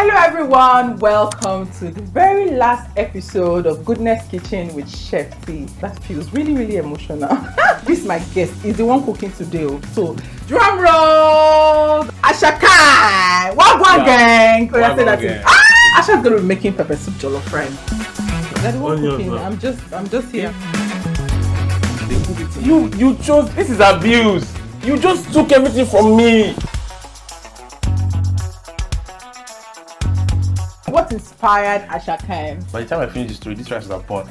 Hello everyone, welcome to the very last episode of Goodness Kitchen with Chef T. That feels really emotional. This my guest is the one cooking today. So drum roll! Ashaka! Wagwan gang! Asha's gonna be making peppersoup jollof rice. They're the one cooking. I'm just here. You chose, this is abuse. You just took everything from me. What inspired Ashaka? By the time I finish the story, this rice is a pot.